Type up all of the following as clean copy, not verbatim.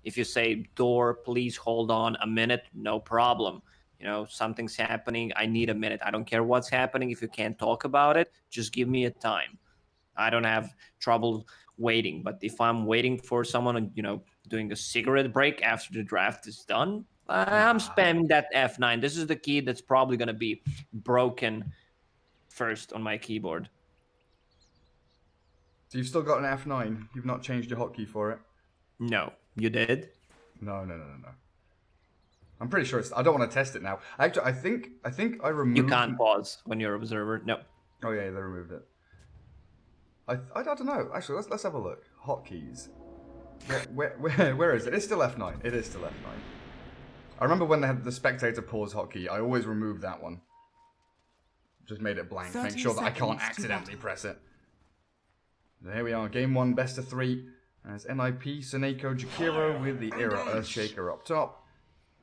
If you say, door, please hold on a minute, no problem. You know, something's happening, I need a minute. I don't care what's happening. If you can't talk about it, just give me a time. I don't have trouble waiting. But if I'm waiting for someone, you know, doing a cigarette break after the draft is done, I'm spamming that F9. This is the key that's probably going to be broken first on my keyboard. So you've still got an F9? You've not changed your hotkey for it? No, you did? No. I'm pretty sure it's... I don't want to test it now. Actually, I think I removed... You can't pause when you're observer. No. Oh yeah, they removed it. I don't know. Actually, let's have a look. Hotkeys. Where is it? It's still F9. It is still F9. I remember when they had the spectator pause hotkey, I always removed that one. Just made it blank, make sure that I can't accidentally press it. There we are, game 1, best of 3. As NIP, Suneko, Jakiro with the Era Earthshaker up top.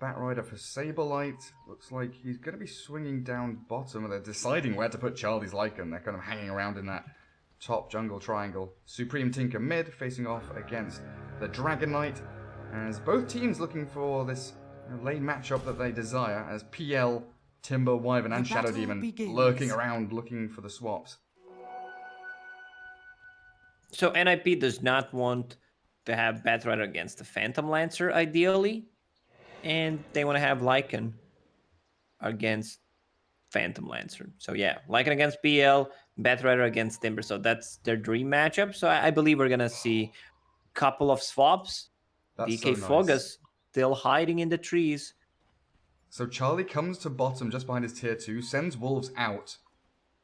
Batrider for Saberlight. Looks like he's going to be swinging down bottom. They're deciding where to put Charlie's Lycan. They're kind of hanging around in that top jungle triangle. Supreme Tinker mid, facing off against the Dragon Knight. As both teams looking for this lane matchup that they desire, as PL, Timber, Wyvern, and Shadow Demon lurking around looking for the swaps. So NIP does not want to have Batrider against the Phantom Lancer, ideally. And they want to have Lycan against Phantom Lancer. So yeah, Lycan against PL, Batrider against Timber. So that's their dream matchup. So I believe we're going to see a couple of swaps. That's DK so Fogus nice. still hiding in the trees. So Charlie comes to bottom just behind his tier 2, sends Wolves out.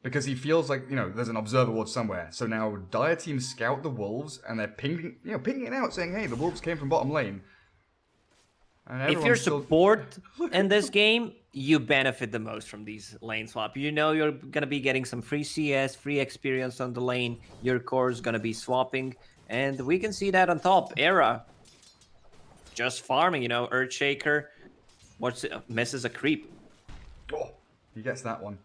Because he feels like, you know, there's an observer ward somewhere. So now Dire teams scout the Wolves, and they're pinging it out, saying, hey, the Wolves came from bottom lane. And if you're support in this game, you benefit the most from these lane swap. You know you're going to be getting some free CS, free experience on the lane. Your core is going to be swapping. And we can see that on top. Era just farming, you know, Earthshaker misses a creep. Oh, he gets that one.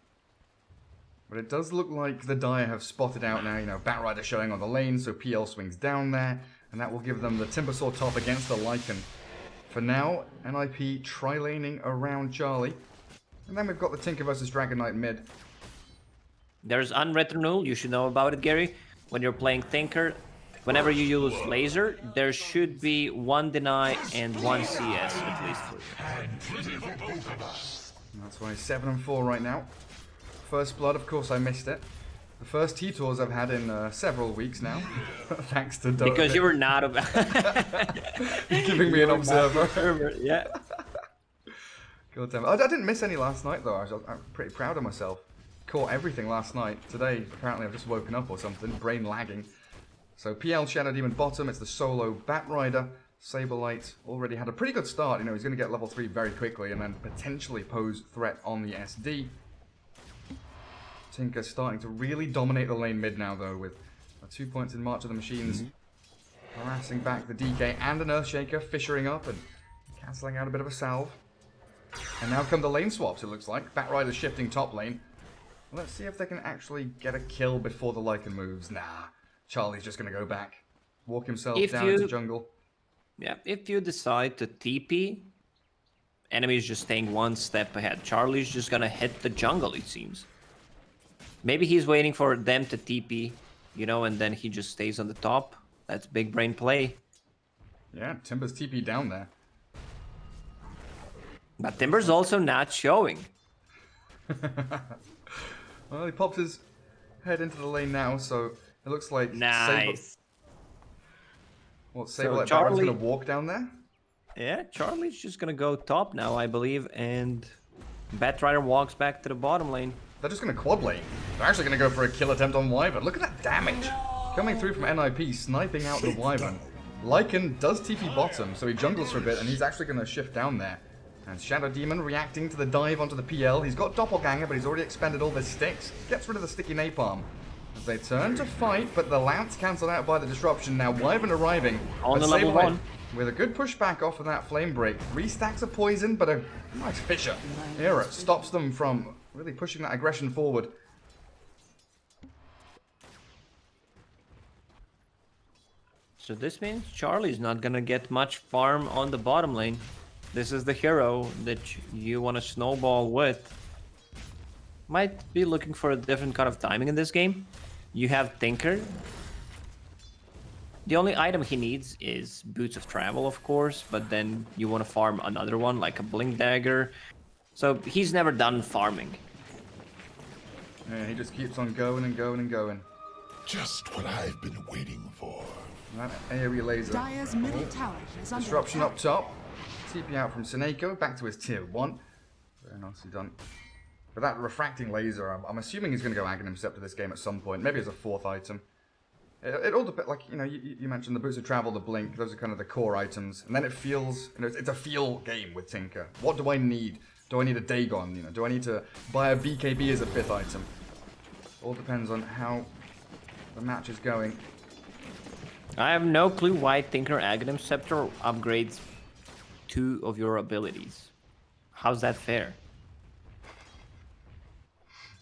But it does look like the Dire have spotted out now, you know, Batrider showing on the lane, so PL swings down there, and that will give them the Timbersaw top against the Lycan. For now, NIP tri-laning around Charlie. And then we've got the Tinker versus Dragon Knight mid. There's unwritten rule, you should know about it, Gary. When you're playing Tinker, whenever you use laser, there should be 1 deny and 1 CS at least for you. And that's why 7-4 right now. First blood, of course, I missed it. The first T-Tours I've had in several weeks now. Thanks to Dota. Because you were not giving me an observer. Yeah. God damn it. I didn't miss any last night, though. I'm pretty proud of myself. Caught everything last night. Today, apparently, I've just woken up or something. Brain lagging. So, PL Shadow Demon bottom. It's the solo Batrider. Saberlight already had a pretty good start. You know, he's going to get level 3 very quickly and then potentially pose threat on the SD. Tinker starting to really dominate the lane mid now, though, with 2 points in March of the Machines. Harassing back the DK and an Earthshaker, fishering up and cancelling out a bit of a salve. And now come the lane swaps, it looks like. Batrider's shifting top lane. Let's see if they can actually get a kill before the Lycan moves. Nah, Charlie's just going to go back. Walk himself down into jungle. Yeah, if you decide to TP, enemy's just staying one step ahead. Charlie's just going to hit the jungle, it seems. Maybe he's waiting for them to TP, you know, and then he just stays on the top. That's big brain play. Yeah, Timber's TP down there. But Timber's also not showing. Well, he pops his head into the lane now, so it looks like... Nice. Saberlight Batrider's going to walk down there? Yeah, Charlie's just going to go top now, I believe, and Batrider walks back to the bottom lane. They're just going to quad lane. They're actually going to go for a kill attempt on Wyvern. Look at that damage. Coming through from NIP, sniping out the Wyvern. Lycan does TP bottom, so he jungles for a bit, and he's actually going to shift down there. And Shadow Demon reacting to the dive onto the PL. He's got Doppelganger, but he's already expended all his sticks. Gets rid of the sticky napalm. As they turn to fight, but the Lance cancelled out by the disruption. Now Wyvern arriving. On the level 1. With a good pushback off of that flame break. 3 stacks of poison, but a nice Fisher. Era stops them from really pushing that aggression forward. So this means Charlie's not gonna get much farm on the bottom lane. This is the hero that you want to snowball with. Might be looking for a different kind of timing in this game. You have Tinker. The only item he needs is Boots of Travel, of course, but then you want to farm another one, like a Blink Dagger. So he's never done farming. Yeah, he just keeps on going and going and going. Just what I've been waiting for. That AoE laser. Dire's middle tower is under Disruption attack. up top. TP out from Seneko, back to his tier 1. Very nicely done. But that refracting laser, I'm assuming he's going to go Aghanim Scepter this game at some point. Maybe as a 4th item. It all depends, like, you know, you mentioned the Boots of Travel, the Blink, those are kind of the core items. And then it feels, you know, it's a feel game with Tinker. What do I need? Do I need a Dagon, you know? Do I need to buy a BKB as a 5th item? All depends on how the match is going. I have no clue why Tinker Aghanim Scepter upgrades 2 of your abilities. How's that fair?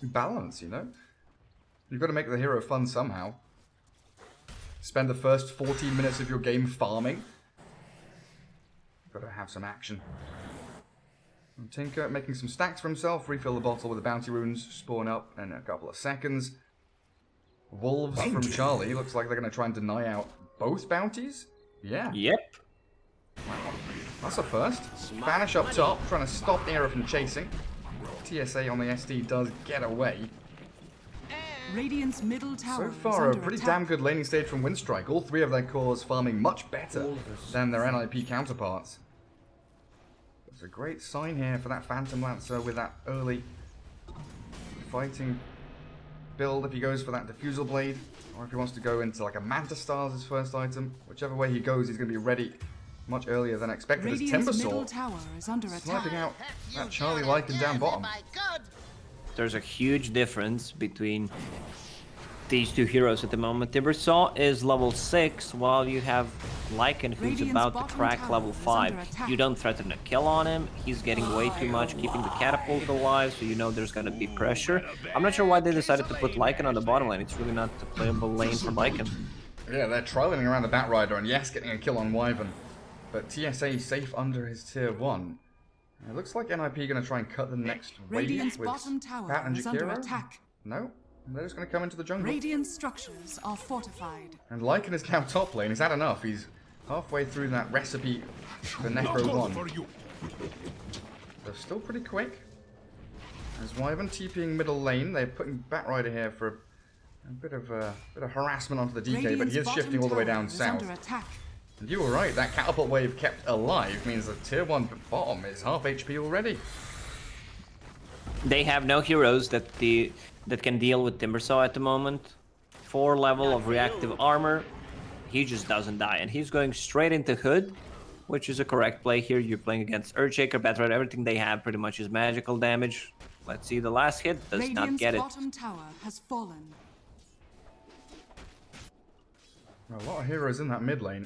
Balance, you know? You've got to make the hero fun somehow. Spend the first 14 minutes of your game farming. Got to have some action. And Tinker making some stacks for himself. Refill the bottle with the bounty runes. Spawn up in a couple of seconds. Wolves from Charlie. Looks like they're going to try and deny out both bounties. Yeah. Yep. That's a first. Vanish up top. Trying to stop Era from chasing. TSA on the SD does get away. Radiant's middle tower So far, is a under pretty attack. damn good laning stage from Winstrike. All 3 of their cores farming much better than their NIP counterparts. It's a great sign here for that Phantom Lancer with that early fighting build if he goes for that Diffusal Blade, or if he wants to go into like a Manta Star as his first item. Whichever way he goes, he's going to be ready much earlier than expected. As Radiant's middle Timbersaw tower is under sniping attack. out that Charlie Lycan down bottom. There's a huge difference between these 2 heroes at the moment. Timbersaw is level 6, while you have Lycan who's Radiant's about to bottom crack tower level is 5. under attack. You don't threaten a kill on him. He's getting way too much, keeping the catapult alive, so you know there's gonna be pressure. I'm not sure why they decided to put Lycan on the bottom lane. It's really not the playable lane for Lycan. Yeah, they're trialing around the Batrider and yes, getting a kill on Wyvern. But TSA safe under his tier 1. It looks like NIP going to try and cut the next Radiant's wave with bottom tower Pat and is under Jakiro. attack. No, they're just going to come into the jungle. Radiant structures are fortified. And Lycan is now top lane. He's had enough. He's halfway through that recipe for Necro 1. They're still pretty quick. As Wyvern TPing middle lane, they're putting Batrider here for a bit of harassment onto the DK, but Radiant's he is bottom shifting all the way tower down is south. under attack. And you were right, that catapult wave kept alive means the tier 1 bottom is half HP already. They have no heroes that can deal with Timbersaw at the moment. 4 level of reactive armor. He just doesn't die, and he's going straight into Hood, which is a correct play here. You're playing against Earthshaker, Batrider, everything they have pretty much is magical damage. Let's see, the last hit does not Radiant's get it. bottom tower has fallen. A lot of heroes in that mid lane.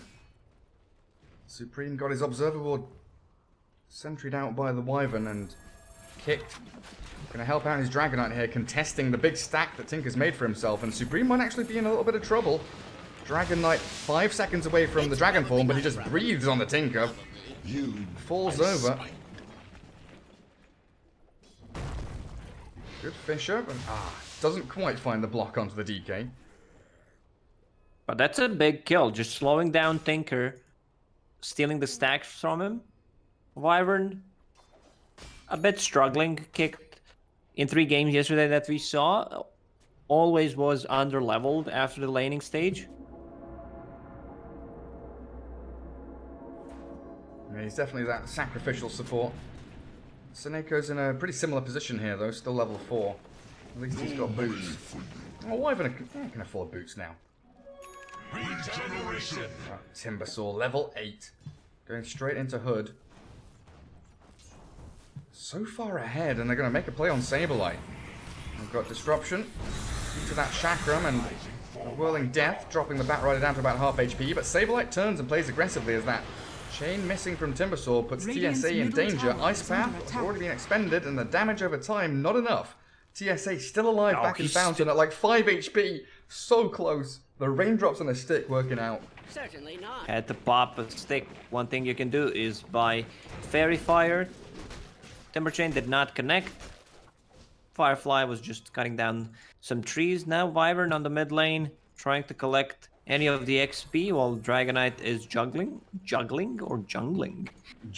Supreme got his observer ward sentryed out by the Wyvern and kicked. Gonna help out his Dragonite here, contesting the big stack that Tinker's made for himself, and Supreme might actually be in a little bit of trouble. Dragonite 5 seconds away from the Dragon Form, but he just breathes on the Tinker. Falls over. Good Fisher, but doesn't quite find the block onto the DK. But that's a big kill, just slowing down Tinker, stealing the stacks from him. Wyvern, a bit struggling, kicked in 3 games yesterday that we saw. Always was under-leveled after the laning stage. Yeah, he's definitely that sacrificial support. Seneco's in a pretty similar position here, though, still level 4. At least he's got boots. Oh, Wyvern can afford boots now. Regeneration. Timbersaw, level 8. Going straight into Hood. So far ahead, and they're going to make a play on Saberlight. They've got Disruption into that Chakram and Whirling Death, dropping the Batrider down to about half HP, but Saberlight turns and plays aggressively as that chain missing from Timbersaw puts Radiant's TSA in middle danger. tower Ice is under Path has attack. already been expended, and the damage over time, not enough. TSA still alive back in he's Fountain at like 5 HP. So close. The raindrops on the stick working out Certainly not. Had to pop a stick. One thing you can do is buy Fairy Fire. Timber Chain did not connect. Firefly was just cutting down some trees. Now Wyvern on the mid lane, trying to collect any of the XP while Dragonite is jungling. Juggling And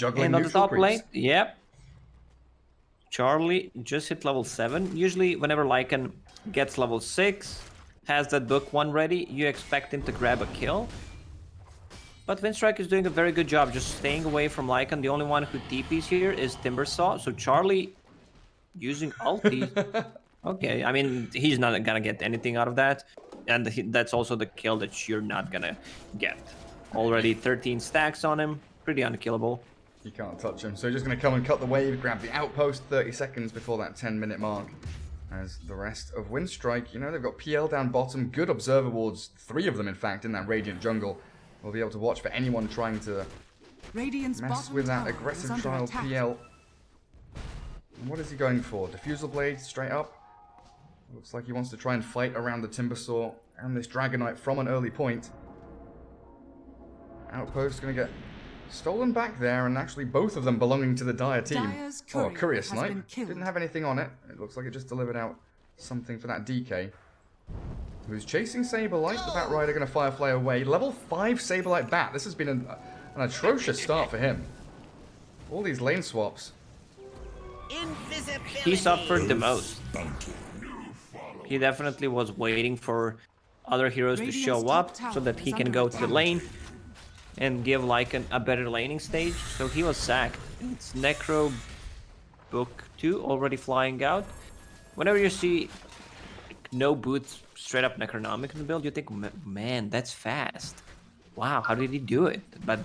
on the neutral top lane, creeps. yep. Charlie just hit level 7. Usually whenever Lycan gets level 6, has that book 1 ready, you expect him to grab a kill. But Winstrike is doing a very good job just staying away from Lycan. The only one who TPs here is Timbersaw. So Charlie using ulti. Okay, I mean, he's not gonna get anything out of that. And that's also the kill that you're not gonna get. Already 13 stacks on him. Pretty unkillable. You can't touch him. So he's just going to come and cut the wave, grab the outpost 30 seconds before that 10-minute mark. As the rest of Winstrike, you know, they've got PL down bottom, good observer wards, 3 of them in fact, in that Radiant jungle. We'll be able to watch for anyone trying to Radiant's mess bottom with that tower is aggressive under child attack. PL. And what is he going for? Diffusal Blade straight up? Looks like he wants to try and fight around the Timbersaw and this Dragonite from an early point. Outpost going to get stolen back there, and actually both of them belonging to the Dire team. Dire's Oh, courier Courier has been Snipe. killed. Didn't have anything on it. It looks like it just delivered out something for that DK. Who's chasing Saberlight. The Bat Rider going to Firefly away. Level 5 Saberlight Bat. This has been an atrocious start for him. All these lane swaps. Invisibility. He suffered the most. He definitely was waiting for other heroes to show up so that he can go to the lane and give Lycan a better laning stage. So he was sacked. It's Necro Book 2 already flying out. Whenever you see no boots, straight up Necronomic in the build, you think, man, that's fast. Wow, how did he do it? But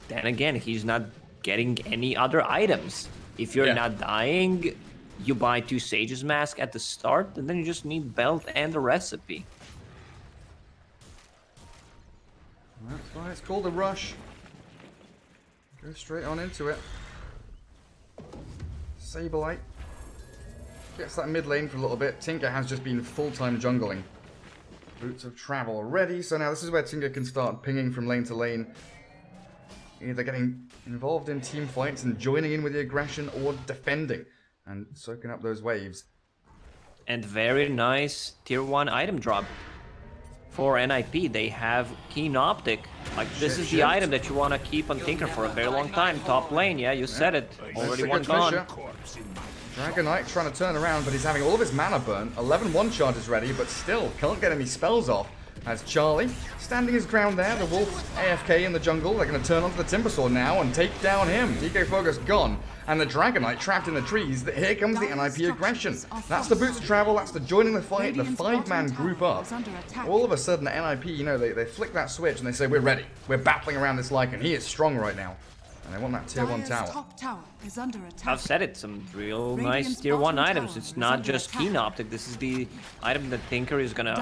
then again, he's not getting any other items. If you're not dying, you buy 2 Sage's Mask at the start, and then you just need belt and a recipe. That's why it's called a rush. Go straight on into it. Saberlight gets that mid lane for a little bit. Tinker has just been full-time jungling. Boots of Travel ready, so now this is where Tinker can start pinging from lane to lane. Either getting involved in team fights and joining in with the aggression, or defending and soaking up those waves. And very nice tier 1 item drop. For NIP, they have Keen Optic. Like, this is the item that you want to keep on Tinker for a very long time. Top lane, yeah, you said it. Already one gone. Dragonite trying to turn around, but he's having all of his mana burnt. 11 one-charge is ready, but still can't get any spells off. As Charlie, standing his ground there, the Wolf AFK in the jungle. They're going to turn onto the Timbersaw now and take down him. DK Focus gone, and the Dragonite trapped in the trees. Here comes the NIP aggression. That's the Boots of Travel, that's the joining the fight, the 5-man group up. All of a sudden, the NIP, you know, they flick that switch and they say, we're ready. We're battling around this Lycan. He is strong right now. And they want that tier 1 tower. Top tower is under attack. I've said it, some real nice tier 1 items. It's not just Keen Optic. This is the item that Tinker is gonna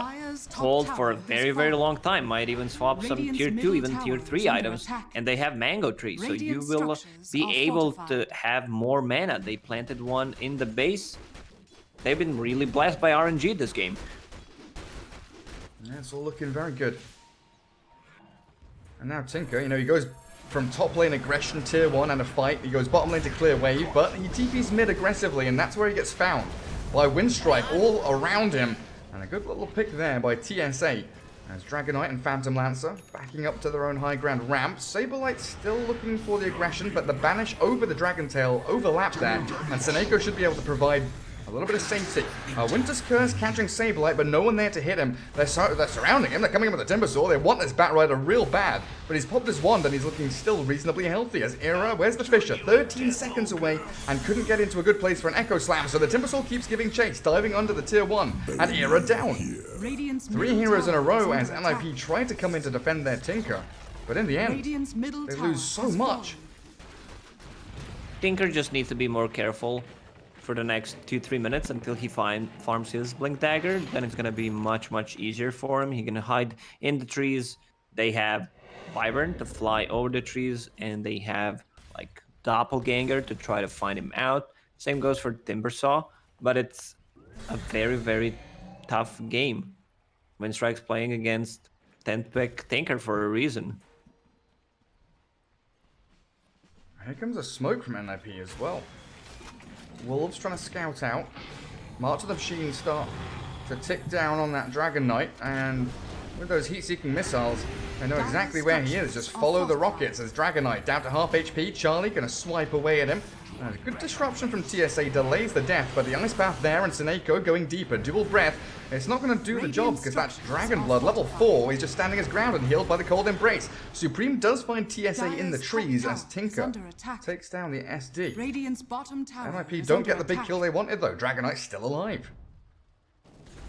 hold for a very, very long time. Might even swap some tier 2, even tier 3 items. And they have Mango Tree, so you will be able to have more mana. They planted one in the base. They've been really blessed by RNG this game. Yeah, it's all looking very good. And now Tinker, you know, he goes from top lane aggression, tier 1 and a fight. He goes bottom lane to clear wave, but he TPs mid aggressively, and that's where he gets found by Winstrike all around him. And a good little pick there by TSA. As Dragonite and Phantom Lancer backing up to their own high ground ramp. Saberlight still looking for the aggression, but the banish over the Dragon Tail overlap there, and Seneko should be able to provide a little bit of safety. Winter's Curse catching Saberlight, but no one there to hit him. They're surrounding him. They're coming in with the Timbersaw. They want this Bat Rider real bad, but he's popped his wand and he's looking still reasonably healthy. As Era, where's the Fisher? 13 seconds away and couldn't get into a good place for an Echo Slam, so the Timbersaw keeps giving chase, diving under the tier 1, and Era down. 3 heroes in a row as NIP tried to come in to defend their Tinker, but in the end, they lose so much. Tinker just needs to be more careful for the next 2-3 minutes until he farms his Blink Dagger. Then it's gonna be much, much easier for him. He can hide in the trees. They have Wyvern to fly over the trees, and they have like Doppelganger to try to find him out. Same goes for Timbersaw, but it's a very, very tough game. Winstrike's playing against 10-pick Tinker for a reason. Here comes a smoke from NIP as well. Wolves trying to scout out. March of the Machines start to tick down on that Dragon Knight, and with those heat-seeking missiles, they know exactly where he is. Just follow the rockets as Dragon Knight down to half HP. Charlie gonna swipe away at him. And a good disruption from TSA delays the death, but the Ice Path there and Seneko going deeper. Dual Breath. It's not going to do the job because that's Dragon Blood. Level 4. He's just standing his ground and healed by the Cold Embrace. Supreme does find TSA in the trees as Tinker takes down the SD. Radiant's bottom tower NIP don't get the big kill they wanted though. Dragon Knight's still alive.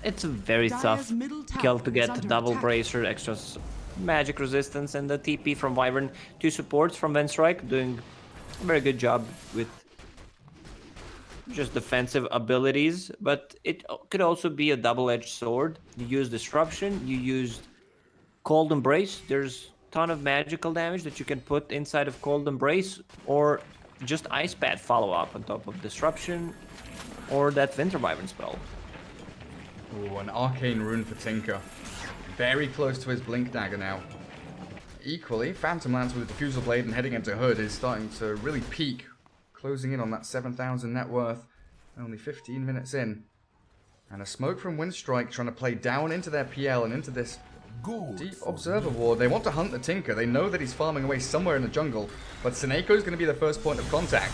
It's a very tough kill to get double bracer, extra magic resistance, and the TP from Wyvern. 2 supports from Winstrike doing a very good job with just defensive abilities, but it could also be a double-edged sword. You use Disruption, you used Cold Embrace. There's a ton of magical damage that you can put inside of Cold Embrace, or just Ice Pad follow-up on top of Disruption, or that Winter Wyvern spell. Ooh, an Arcane Rune for Tinker. Very close to his Blink Dagger now. Equally, Phantom Lance with a Diffusal Blade and heading into Hood is starting to really peak, closing in on that 7,000 net worth, only 15 minutes in. And a smoke from Winstrike trying to play down into their PL and into this deep Observer Ward. They want to hunt the Tinker. They know that he's farming away somewhere in the jungle, but Seneco's going to be the first point of contact.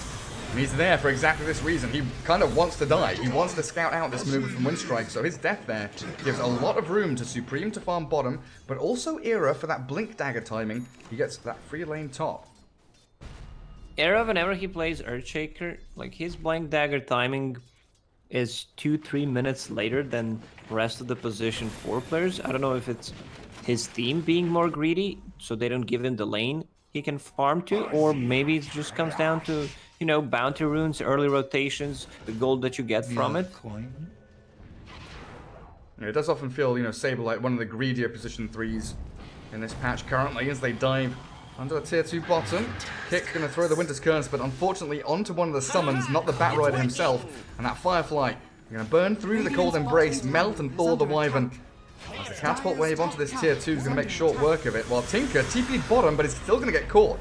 And he's there for exactly this reason. He kind of wants to die. He wants to scout out this maneuver from Winstrike, so his death there gives a lot of room to Supreme to farm bottom, but also Era for that Blink Dagger timing. He gets that free lane top. Era, whenever he plays Earthshaker, like his Blink Dagger timing is 2-3 minutes later than the rest of the position 4 players. I don't know if it's his team being more greedy, so they don't give him the lane he can farm to, or maybe it just comes down to, you know, bounty runes, early rotations, the gold that you get from it. Yeah, it does often feel, you know, Saberlight one of the greedier position 3s in this patch currently as they dive under the tier 2 bottom. Kick going to throw the Winter's Curse, but unfortunately onto one of the summons, not the Batrider himself. And that Firefly going to burn through the Cold Embrace, melt and thaw the Wyvern. As the Catapult Wave onto this tier 2 is going to make short work of it, while Tinker TP'd bottom, but is still going to get caught.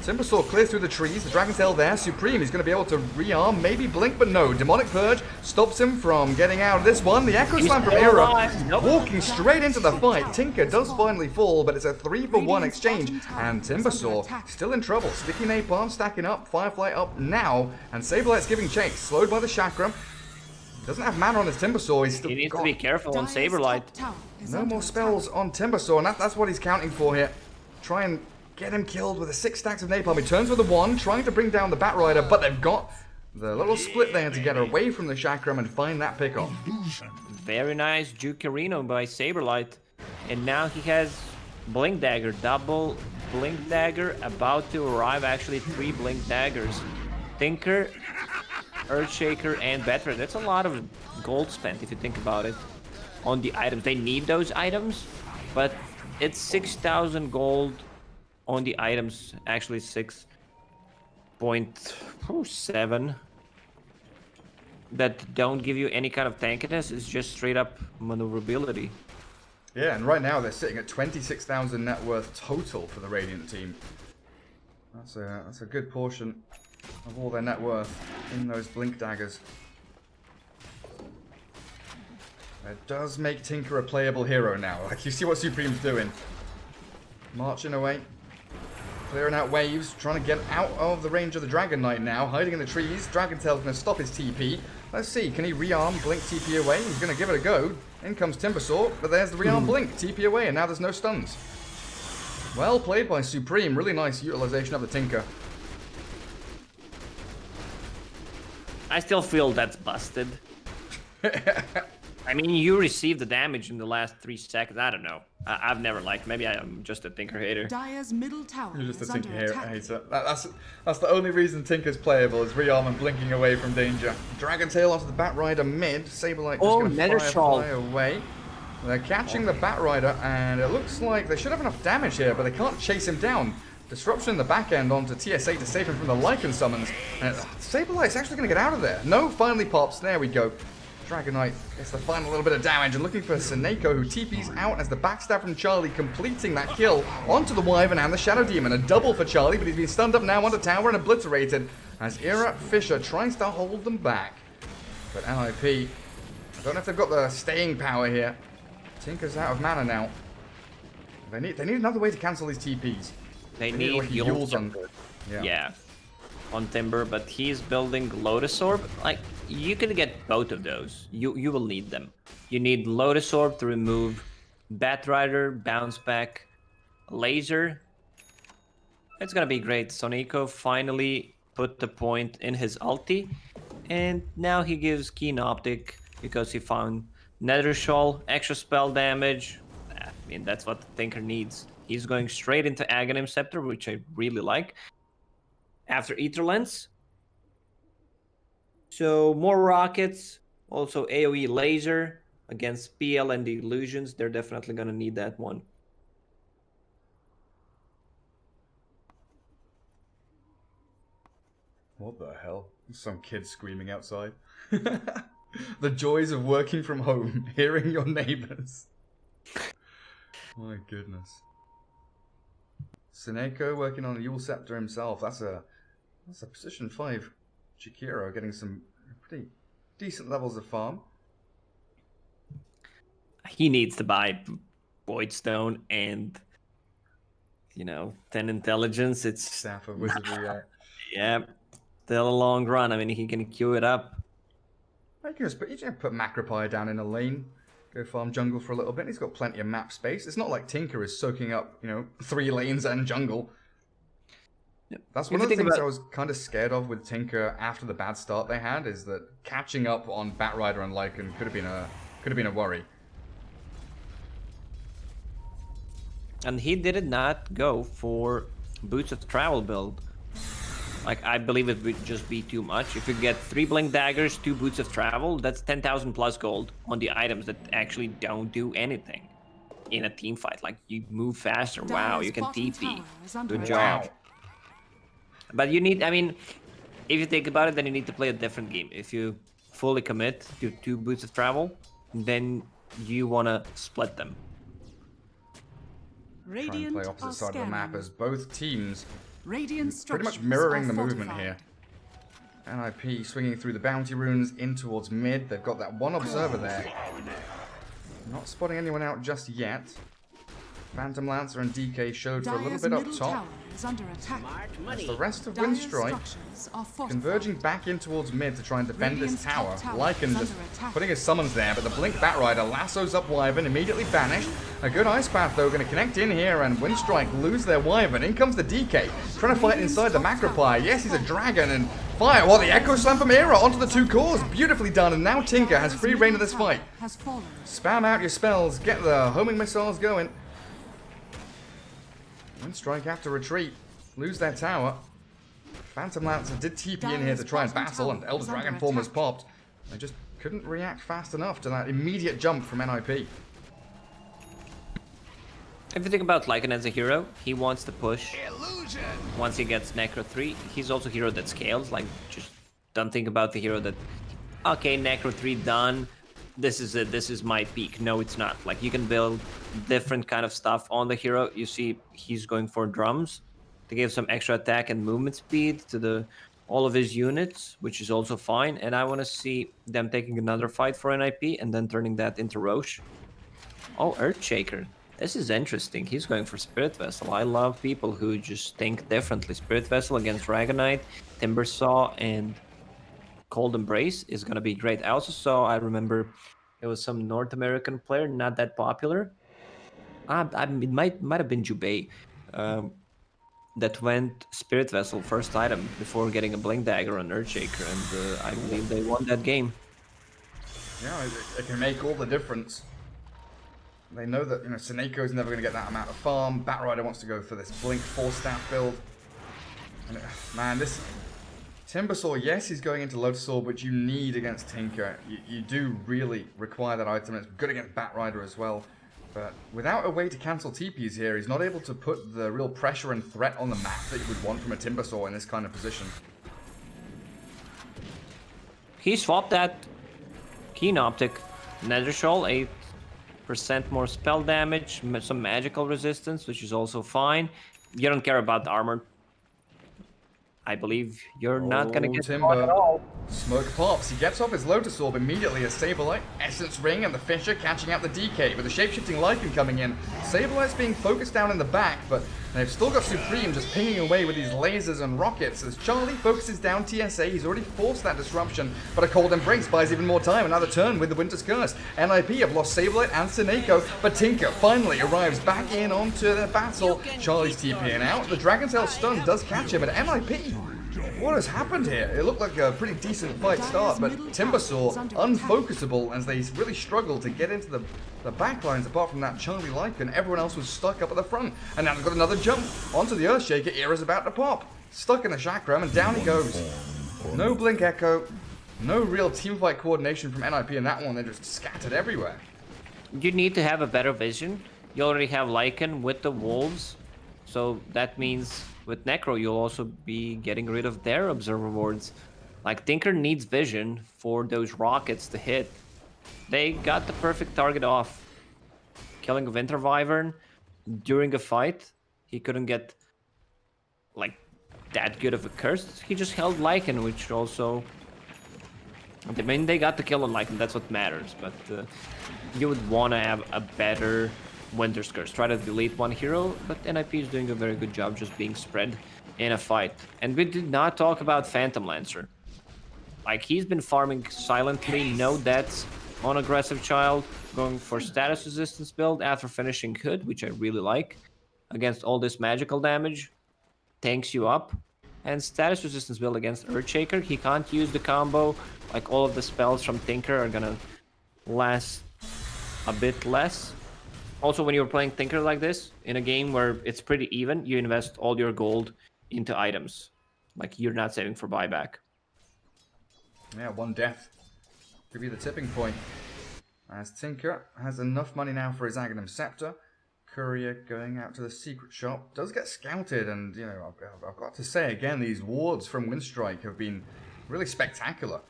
Timbersaw clears through the trees, the Dragon Tail there, Supreme is going to be able to rearm, maybe blink, but no. Demonic Purge stops him from getting out of this one. The Echo Slam from Era, walking straight into the fight. Tinker does finally fall, but it's a 3-for-1 exchange, and Timbersaw still in trouble. Sticky Napalm stacking up, Firefly up now, and Saberlight's giving chase, slowed by the Chakram. Doesn't have mana on his Timbersaw, he's still He needs to be careful on Saberlight. No more spells on Timbersaw, and that's what he's counting for here. Try and get him killed with the 6 stacks of napalm. He turns with a 1, trying to bring down the Batrider, but they've got the little split there to get away from the Chakram and find that pickoff. Very nice Jukerino by Saberlight. And now he has Blink Dagger, double Blink Dagger about to arrive, actually 3 Blink Daggers. Tinker, Earthshaker, and Batrider. That's a lot of gold spent if you think about it on the items. They need those items, but it's 6,000 gold on the items, actually 6.7, that don't give you any kind of tankiness. It's just straight up maneuverability. Yeah, and right now they're sitting at 26,000 net worth total for the Radiant team. That's a good portion of all their net worth in those Blink Daggers. It does make Tinker a playable hero now. Like, you see what Supreme's doing. Marching away. Clearing out waves, trying to get out of the range of the Dragon Knight now, hiding in the trees. Dragon Tail's going to stop his TP. Let's see, can he rearm, blink, TP away? He's going to give it a go. In comes Timbersaw, but there's the rearm blink, TP away, and now there's no stuns. Well played by Supreme, really nice utilization of the Tinker. I still feel that's busted. I mean, you received the damage in the last 3 seconds. I don't know. I've never liked. Maybe I'm just a Tinker hater. Dire's middle tower You're just a is Tinker under attack. hater. That's the only reason Tinker's playable, is rearm and blinking away from danger. Dragon Tail onto the Batrider mid. Saberlight just going to fly away. They're catching the Batrider, and it looks like they should have enough damage here, but they can't chase him down. Disruption in the back end onto TSA to save him from the Lycan summons. And Saberlight's actually going to get out of there. No, finally pops. There we go. Dragonite gets the final little bit of damage and looking for Seneko, who TPs out as the backstab from Charlie, completing that kill onto the Wyvern and the Shadow Demon. A double for Charlie, but he's been stunned up now onto tower and obliterated as Ira Fisher tries to hold them back. But NIP, I don't know if they've got the staying power here. Tinker's out of mana now. They need another way to cancel these TPs. They need like Yules on. Yeah, on Timber, but he's building Lotus Orb. Like, you can get both of those. You will need them. You need Lotus Orb to remove Batrider, Bounce Back, Laser. It's gonna be great. Soneko finally put the point in his ulti, and now he gives Keen Optic because he found Nether Shawl, extra spell damage. I mean, that's what the Tinker needs. He's going straight into Aghanim Scepter, which I really like. After Ether Lens. So more rockets, also AoE laser against PL and the illusions. They're definitely gonna need that one. What the hell? Some kid screaming outside. The joys of working from home, hearing your neighbors. My goodness. Seneko working on the Yule Scepter himself. That's a position 5 Chikiro getting some pretty decent levels of farm. He needs to buy Voidstone and, 10 intelligence. It's Staff of Wizardry, yeah, still a long run. I mean, he can queue it up. You can just put Macropire down in a lane, go farm jungle for a little bit. He's got plenty of map space. It's not like Tinker is soaking up, 3 lanes and jungle. That's one of the things I was kind of scared of with Tinker after the bad start they had, is that catching up on Batrider and Lycan could have been a worry. And he did not go for Boots of Travel build. Like, I believe it would just be too much. If you get 3 Blink Daggers, 2 Boots of Travel, that's 10,000 plus gold on the items that actually don't do anything in a team fight. Like, you move faster. Wow, you can TP. Good job. But you need, I mean, if you think about it, then you need to play a different game. If you fully commit to 2 Boots of Travel, then you want to split them. Try and play opposite side of the map as both teams Radiant pretty much mirroring the movement here. NIP swinging through the bounty runes in towards mid. They've got that one observer there. Not spotting anyone out just yet. Phantom Lancer and DK showed for a little bit up top. As the rest of Winstrike converging back in towards mid to try and defend this tower. Lycan just putting his summons there, but the Blink Batrider lassos up Wyvern, immediately banished. A good Ice Path though, going to connect in here, and Winstrike lose their Wyvern. In comes the DK, trying to fight inside the Macropire. Yes, he's a dragon, and fire. Well, the Echo Slam from Era onto the 2 cores. Beautifully done, and now Tinker has free reign of this fight. Spam out your spells, get the homing missiles going. Winstrike have to retreat, lose their tower. Phantom Lancer did TP in here to try and battle, and Elder Dragon form has popped. They just couldn't react fast enough to that immediate jump from NIP. If you think about Lycan as a hero, he wants to push. Once he gets Necro 3, he's also a hero that scales. Like, just don't think about the hero that, okay, Necro 3 done, this is it, this is my peak. No, it's not. Like, you can build different kind of stuff on the hero. You see he's going for drums to give some extra attack and movement speed to all of his units, which is also fine. And I want to see them taking another fight for NIP and then turning that into Roche. Oh, Earthshaker. This is interesting. He's going for Spirit Vessel. I love people who just think differently. Spirit Vessel against Dragonite, Timbersaw, and Cold Embrace is going to be great. I also saw, I remember, it was some North American player, not that popular. It might have been Jubei, that went Spirit Vessel first item before getting a Blink Dagger on Earthshaker, and I believe they won that game. Yeah, it can make all the difference. They know that, Seneko is never going to get that amount of farm. Batrider wants to go for this Blink 4-staff build. And man, this Timbersaw, yes, he's going into Lotus Orb, which you need against Tinker. You do really require that item. It's good against Batrider as well. But without a way to cancel TPs here, he's not able to put the real pressure and threat on the map that you would want from a Timbersaw in this kind of position. He swapped that Keen Optic, Nether Shoal, 8% more spell damage, some magical resistance, which is also fine. You don't care about the armor. I believe you're not gonna get caught at Timber. all. Smoke pops. He gets off his Lotus Orb immediately as Saberlight, Essence Ring, and the Fisher catching out the DK with the shapeshifting Lycan coming in. Saberlight's being focused down in the back, but they've still got Supreme just pinging away with these lasers and rockets as Charlie focuses down TSA. He's already forced that disruption, but a Cold Embrace buys even more time. Another turn with the Winter's Curse. NIP have lost Saberlight and Sineko, but Tinker finally arrives back in onto the battle. Charlie's TPing out. The Dragon's Tail stun does catch him, and NIP. What has happened here? It looked like a pretty decent fight start, but Timbersaw unfocusable as they really struggled to get into the back lines apart from that Charlie Lycan. Everyone else was stuck up at the front. And now they've got another jump onto the Earthshaker. Era's about to pop. Stuck in the chakram and down he goes. No Blink Echo. No real teamfight coordination from NIP in that one. They're just scattered everywhere. You need to have a better vision. You already have Lycan with the wolves, so that means with Necro you'll also be getting rid of their observer wards. Like, Tinker needs vision for those rockets to hit. They got the perfect target off. Killing a Winter Wyvern during a fight, he couldn't get like that good of a curse. He just held Lycan, which also, I mean, they got the kill on Lycan, that's what matters, but you would want to have a better Winter's Curse. Try to delete one hero, but NIP is doing a very good job just being spread in a fight. And we did not talk about Phantom Lancer. Like, he's been farming silently, no deaths on Aggressive Child, going for status resistance build after finishing Hood, which I really like. Against all this magical damage, tanks you up. And status resistance build against Earthshaker, he can't use the combo. Like, all of the spells from Tinker are gonna last a bit less. Also, when you're playing Tinker like this, in a game where it's pretty even, you invest all your gold into items. Like, you're not saving for buyback. Yeah, one death could be the tipping point. As Tinker has enough money now for his Aghanim Scepter. Courier going out to the secret shop. Does get scouted, and, you know, I've got to say again, these wards from Winstrike have been really spectacular.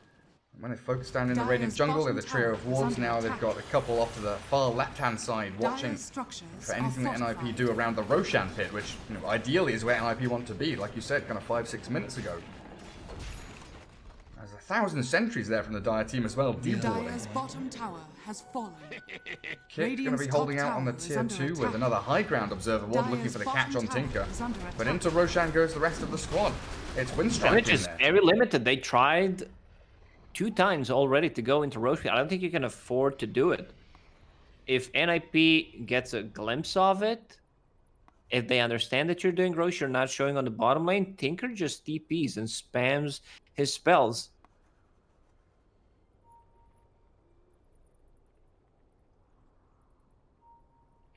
When they focus down in the Radiant Jungle, they have the trio of wards now. They've got a couple off to the far left-hand side, watching for anything that NIP do around the Roshan pit, which, you know, ideally is where NIP want to be, like you said, kind of 5-6 minutes ago. There's 1,000 sentries there from the Dire team as well, deep warding. Dire's bottom tower has fallen. Kick going to be holding out on the tier 2 with another high ground observer ward looking for the catch on Tinker. But into Roshan goes the rest of the squad. It's Winstrike Damage in is there. very limited. They tried 2 times already to go into Roshan. I don't think you can afford to do it. If NIP gets a glimpse of it, if they understand that you're doing Rosh, you're not showing on the bottom lane, Tinker just TPs and spams his spells.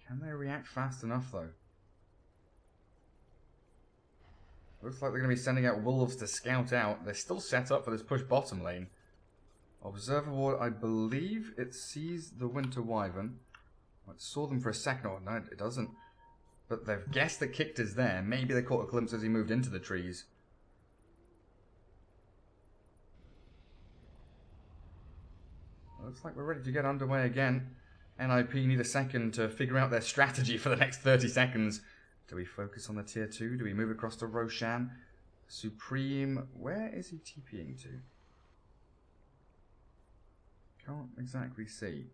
Can they react fast enough, though? Looks like they're going to be sending out wolves to scout out. They're still set up for this push bottom lane. Observer ward, I believe it sees the Winter Wyvern. Well, it saw them for a second. Oh, no, it doesn't. But they've guessed that Kicked is there. Maybe they caught a glimpse as he moved into the trees. Looks like we're ready to get underway again. NIP need a second to figure out their strategy for the next 30 seconds. Do we focus on the tier 2? Do we move across to Roshan? Supreme, where is he TPing to? Can't exactly see.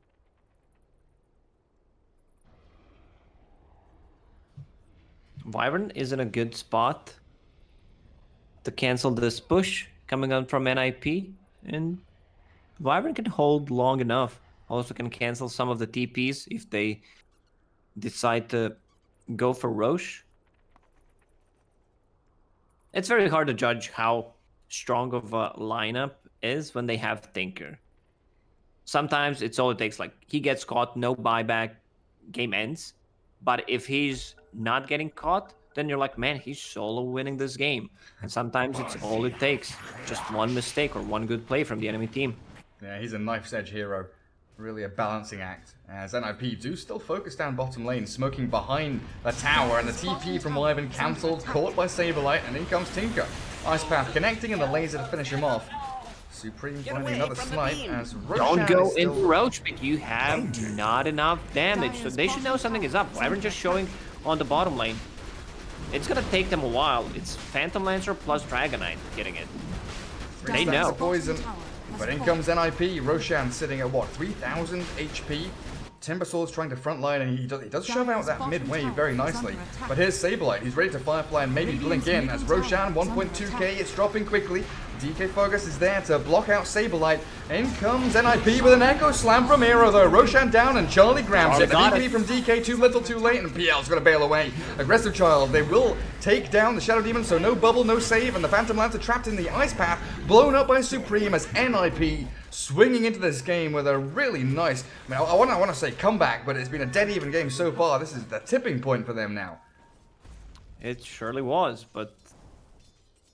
Wyvern is in a good spot to cancel this push coming on from NIP, and Wyvern can hold long enough. Also can cancel some of the TPs if they decide to go for Rosh. It's very hard to judge how strong of a lineup is when they have Tinker. Sometimes it's all it takes, like, he gets caught, no buyback, game ends. But if he's not getting caught, then you're like, man, he's solo winning this game. And sometimes it's all it takes. Just one mistake or one good play from the enemy team. Yeah, he's a knife's edge hero. Really a balancing act, as NIP do still focus down bottom lane, smoking behind the tower, and the TP from Wyvern cancelled, caught by Saberlight, and in comes Tinker. Ice Path connecting and the laser to finish him off. Supreme finding another snipe as Don't Roshan go is still... into Roach Pit. You have not enough damage. So they should know something is up. Wyvern just showing on the bottom lane. It's gonna take them a while. It's Phantom Lancer plus Dragonite getting it. They know. The poison. But in comes NIP. Roshan sitting at what, 3,000 HP? Timbersaul's trying to frontline and he does shove out that mid wave very nicely. But here's Saberlight. He's ready to Firefly and maybe blink in as Roshan 1.2k. It's dropping quickly. DK Fogus is there to block out Saberlight. In comes NIP with an Echo Slam from Hero though. Roshan down and Charlie grabs it. The DP from DK too little too late and PL's gonna bail away. Aggressive Child. They will take down the Shadow Demon, so no bubble, no save, and the Phantom Lancer trapped in the Ice Path, blown up by Supreme as NIP swinging into this game with a really nice, I mean, I want to say comeback, but it's been a dead even game so far. This is the tipping point for them now. It surely was, but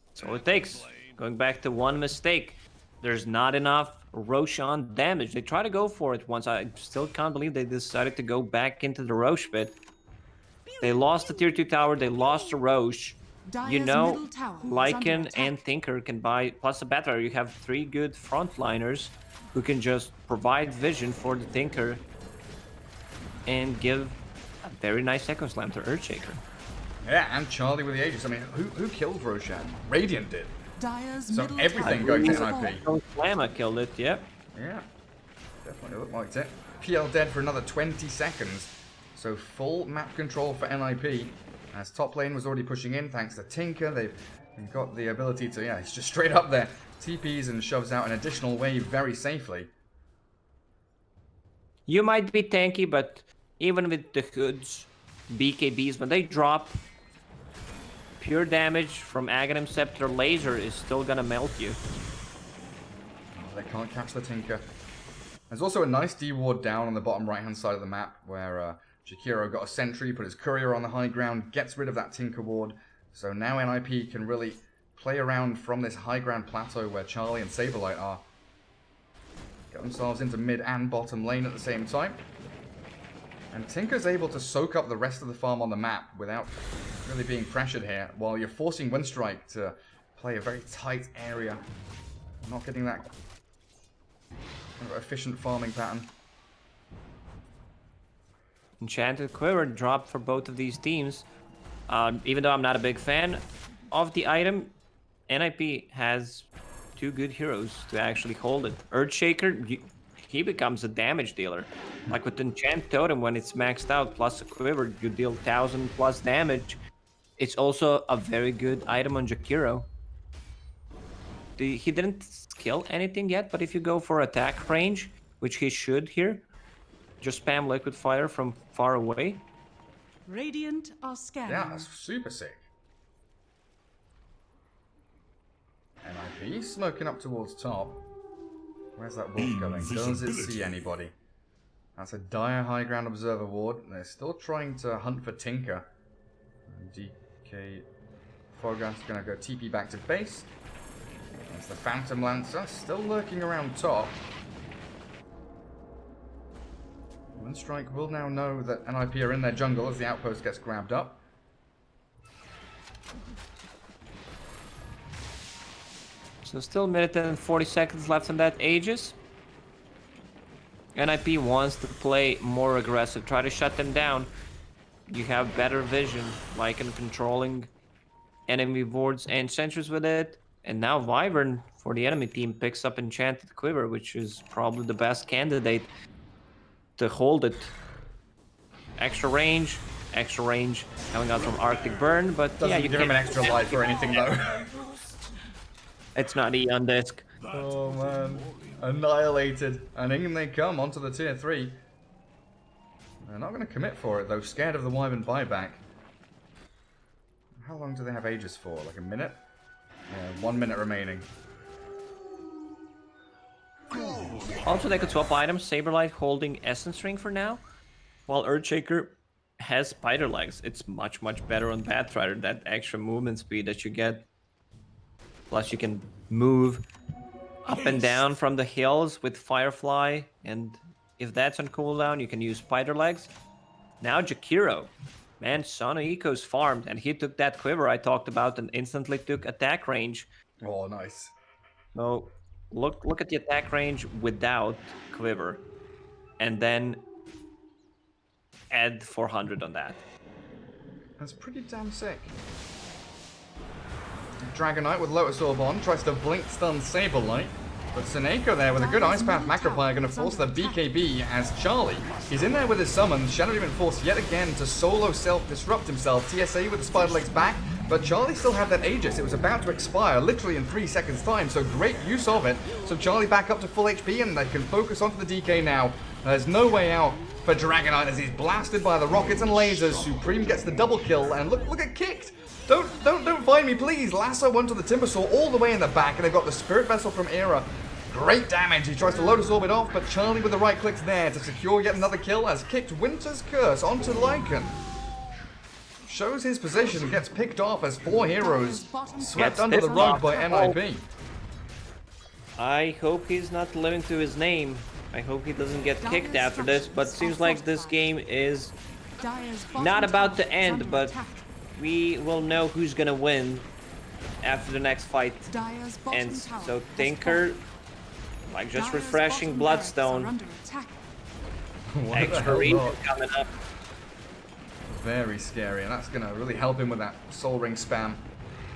that's all it takes. Going back to one mistake. There's not enough Roshan damage. They try to go for it once. I still can't believe they decided to go back into the Roche pit. They lost the tier 2 tower. They lost the Roche. You know, Lycan and Tinker can buy, plus the Batter. You have 3 good frontliners who can just provide vision for the Tinker and give a very nice Echo Slam to Earthshaker. Yeah, and Charlie with the Aegis. I mean, who killed Roshan? Radiant did. So middle everything tower going is to NIP. Slamma killed it, yep. Yeah, definitely looked like it. PL dead for another 20 seconds. So full map control for NIP. As top lane was already pushing in thanks to Tinker. They've got the ability to, yeah, he's just straight up there. TPs and shoves out an additional wave very safely. You might be tanky, but even with the hoods, BKBs, when they drop, pure damage from Aghanim Scepter Laser is still gonna melt you. Oh, they can't catch the Tinker. There's also a nice D-ward down on the bottom right-hand side of the map where Jakiro got a sentry, put his courier on the high ground, gets rid of that Tinker ward. So now NIP can really play around from this high ground plateau where Charlie and Saberlight are. Get themselves into mid and bottom lane at the same time. And Tinker's able to soak up the rest of the farm on the map without really being pressured here, while you're forcing Winstrike to play a very tight area. Not getting that kind of efficient farming pattern. Enchanted Quiver dropped for both of these teams. Even though I'm not a big fan of the item, NIP has 2 good heroes to actually hold it. Earthshaker, he becomes a damage dealer. Like with Enchant Totem, when it's maxed out, plus a Quiver, you deal 1000 plus damage. It's also a very good item on Jakiro. He didn't kill anything yet, but if you go for attack range, which he should here, just spam Liquid Fire from far away. Radiant are scanning. Yeah, that's super sick. NIP smoking up towards top. Where's that wolf going? Does it see anybody? That's a dire high ground observer ward. They're still trying to hunt for Tinker. And DK Fogarth's gonna go TP back to base. That's the Phantom Lancer still lurking around top. Winstrike will now know that NIP are in their jungle as the outpost gets grabbed up. So still a minute and 40 seconds left on that Aegis. NIP wants to play more aggressive, try to shut them down. You have better vision, like in controlling enemy wards and sentries with it. And now Wyvern for the enemy team picks up Enchanted Quiver, which is probably the best candidate to hold it. Extra range coming out from Arctic Burn, but Doesn't yeah, you give him an extra life or anything though. It's not E on disc. Oh man, annihilated, and in they come onto the tier 3. They're not going to commit for it though, scared of the Wyvern buyback. How long do they have Aegis for? Like a minute? Yeah, 1 minute remaining. Also, they could swap items. Saberlight holding Essence Ring for now, while Earthshaker has Spider Legs. It's much, much better on Batrider, that extra movement speed that you get. Plus, you can move up and down from the hills with Firefly, and if that's on cooldown, you can use Spider Legs. Now Jakiro. Man, Sono Eco's farmed, and he took that Quiver I talked about and instantly took attack range. Oh, nice. So Look at the attack range without Quiver, and then add 400 on that. That's pretty damn sick. Dragonite with Lotus Orb on, tries to blink stun Saberlight. But Seneko there with a good Ice Path Macropie going to force the BKB as Charlie. He's in there with his summons. Shadow Demon forced yet again to solo self-disrupt himself. TSA with the Spider Legs back. But Charlie still had that Aegis. It was about to expire literally in 3 seconds time. So great use of it. So Charlie back up to full HP and they can focus onto the DK now. There's no way out for Dragonite as he's blasted by the rockets and lasers. Supreme gets the double kill and look at Kicked. Don't find me, please. Lasso onto the Timbersaw all the way in the back, and they've got the Spirit Vessel from Era. Great damage. He tries to Lotus Orb it off, but Charlie with the right clicks there to secure yet another kill as Kicked Winter's Curse onto Lycan. Shows his position, gets picked off as 4 heroes swept under the rug by NIP. I hope he's not living to his name. I hope he doesn't get kicked after this, but seems like this game is not about to end, but we will know who's gonna win after the next fight. And so Tinker, like just refreshing Bloodstone. Extra reach coming up. Very scary, and that's gonna really help him with that Soul Ring spam.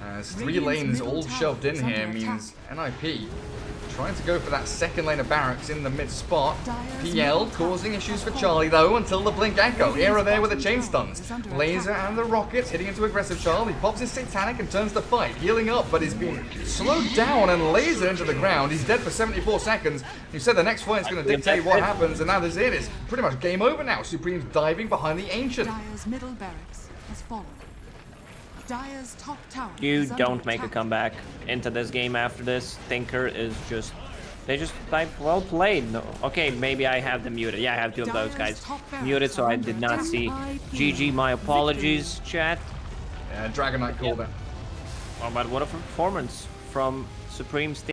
As 3 lanes all shoved in here means NIP trying to go for that second lane of barracks in the mid spot. PL causing issues for Charlie though until the Blink Echo. Era there with the chain stuns. Laser and the rockets hitting into aggressive Charlie. Pops his Satanic and turns the fight. Healing up, but he's being slowed down and lasered into the ground. He's dead for 74 seconds. You said the next fight's going to dictate what happens, and now this is it. It's pretty much game over now. Supreme's diving behind the Ancient. Dire's middle barracks has fallen. Dire's top tower You is under don't make a attack. comeback into this game after this. Tinker is just... They just like, well played. No, okay, maybe I have them muted. Yeah, I have 2 of those guys muted, so I did not see. GG, my apologies, chat. Yeah, Dragonite called it. Oh, but what a performance from Supreme's team.